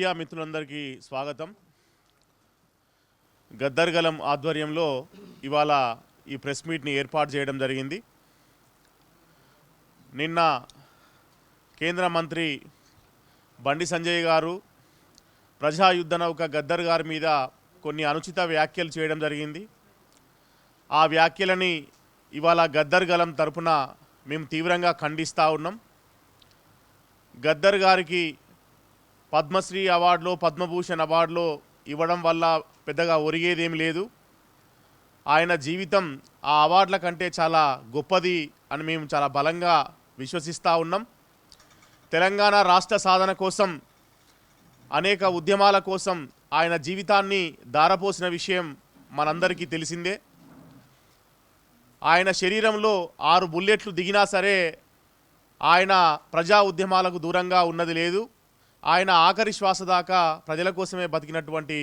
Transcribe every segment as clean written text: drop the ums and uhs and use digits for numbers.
Media మిత్రులందరికీ స్వాగతం. గద్దర్గలం ఆధ్వర్యంలో ఇవాళ ఈ ప్రెస్ మీట్ని ఏర్పాటు చేయడం జరిగింది. నిన్న కేంద్ర మంత్రి బండి సంజయ్ గారు ప్రజా యుద్ధ నౌక గద్దర్ గారి మీద కొన్ని అనుచిత వ్యాఖ్యలు చేయడం జరిగింది. ఆ వ్యాఖ్యలని ఇవాళ గద్దర్గలం తరపున మేము తీవ్రంగా ఖండిస్తూ ఉన్నాం. గద్దర్ గారికి పద్మశ్రీ అవార్డులో పద్మభూషణ్ అవార్డులో ఇవ్వడం వల్ల పెద్దగా ఒరిగేదేమి లేదు. ఆయన జీవితం ఆ అవార్డుల కంటే చాలా గొప్పది అని మేము చాలా బలంగా విశ్వసిస్తూ ఉన్నాం. తెలంగాణ రాష్ట్ర సాధన కోసం అనేక ఉద్యమాల కోసం ఆయన జీవితాన్ని ధారపోసిన విషయం మనందరికీ తెలిసిందే. ఆయన శరీరంలో 6 బుల్లెట్లు దిగినా సరే ఆయన ప్రజా ఉద్యమాలకు దూరంగా ఉన్నది లేదు. ఆయన ఆఖరి శ్వాస దాకా ప్రజల కోసమే బతికినటువంటి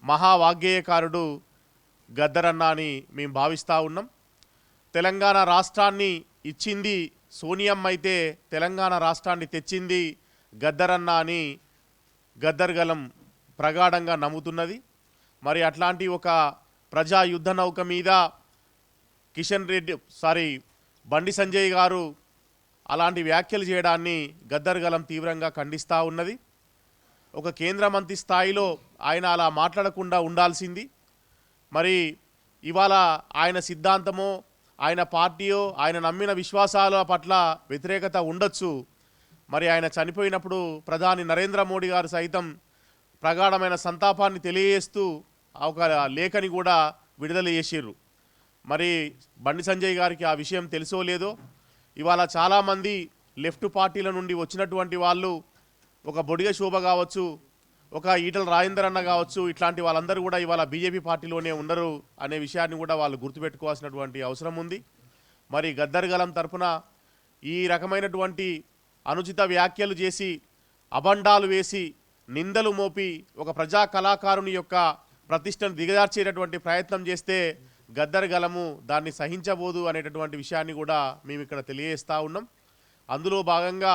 మహావాగ్గేయకారుడు గద్దరన్న అని మేము భావిస్తూ ఉన్నాం. తెలంగాణ రాష్ట్రాన్ని ఇచ్చింది సోనియమ్మ అయితే తెలంగాణ రాష్ట్రాన్ని తెచ్చింది గద్దరన్న అని గద్దర్గలం ప్రగాఢంగా నమ్ముతున్నది. మరి అట్లాంటి ఒక ప్రజా యుద్ధ నౌక మీద బండి సంజయ్ గారు అలాంటి వ్యాఖ్యలు చేయడాన్ని గద్దర్గలం తీవ్రంగా ఖండిస్తూ ఉన్నది. ఒక కేంద్ర మంత్రి స్థాయిలో ఆయన అలా మాట్లాడకుండా ఉండాల్సింది. మరి ఇవాళ ఆయన సిద్ధాంతమో ఆయన పార్టీయో ఆయన నమ్మిన విశ్వాసాల పట్ల వ్యతిరేకత ఉండొచ్చు. మరి ఆయన చనిపోయినప్పుడు ప్రధాని నరేంద్ర మోడీ గారు సైతం ప్రగాఢమైన సంతాపాన్ని తెలియజేస్తూ ఒక లేఖని కూడా విడుదల చేసిర్రు. మరి బండి సంజయ్ గారికి ఆ విషయం తెలుసో లేదో ఇవాళ చాలామంది లెఫ్ట్ పార్టీల నుండి వచ్చినటువంటి వాళ్ళు, ఒక బొడిగ శోభ కావచ్చు, ఒక ఈటల రాజేందర్ అన్న కావచ్చు, ఇట్లాంటి వాళ్ళందరూ కూడా ఇవాళ బీజేపీ పార్టీలోనే ఉండరు అనే విషయాన్ని కూడా వాళ్ళు గుర్తుపెట్టుకోవాల్సినటువంటి అవసరం ఉంది. మరి గద్దర్గలం తరపున ఈ రకమైనటువంటి అనుచిత వ్యాఖ్యలు చేసి అబండాలు వేసి నిందలు మోపి ఒక ప్రజా కళాకారుని యొక్క ప్రతిష్టను దిగజార్చేటటువంటి ప్రయత్నం చేస్తే గద్దర్గలము దాన్ని సహించబోదు అనేటటువంటి విషయాన్ని కూడా మేము ఇక్కడ తెలియజేస్తూ ఉన్నాం. అందులో భాగంగా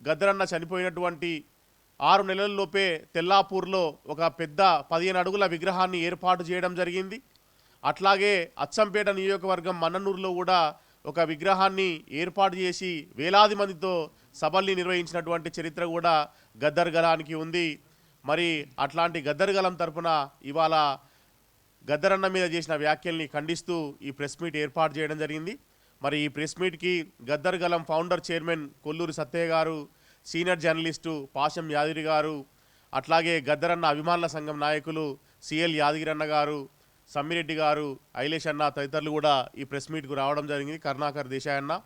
గద్దరన్న చనిపోయినటువంటి 6 నెలల్లోపే తెల్లాపూర్లో ఒక పెద్ద 15 అడుగుల విగ్రహాన్ని ఏర్పాటు చేయడం జరిగింది. అట్లాగే అచ్చంపేట నియోజకవర్గం మన్ననూరులో కూడా ఒక విగ్రహాన్ని ఏర్పాటు చేసి వేలాది మందితో సభల్ని నిర్వహించినటువంటి చరిత్ర కూడా గద్దర్గలానికి ఉంది. మరి అట్లాంటి గద్దర్గలం తరపున ఇవాళ గద్దరన్న మీద చేసిన వ్యాఖ్యల్ని ఖండిస్తూ ఈ ప్రెస్ మీట్ ఏర్పాటు చేయడం జరిగింది. మరి ఈ ప్రెస్ మీట్కి గద్దర్గలం ఫౌండర్ చైర్మన్ కొల్లూరి సత్తయ్య గారు, సీనియర్ జర్నలిస్టు పాశం యాదగిరి గారు, అట్లాగే గద్దరన్న అభిమానుల సంఘం నాయకులు సిఎల్ యాదగిరన్న గారు, సమ్మిరెడ్డి గారు, ఐలేష్ అన్న తదితరులు కూడా ఈ ప్రెస్ మీట్కు రావడం జరిగింది. కరుణాకర్ దేశాయ్ అన్న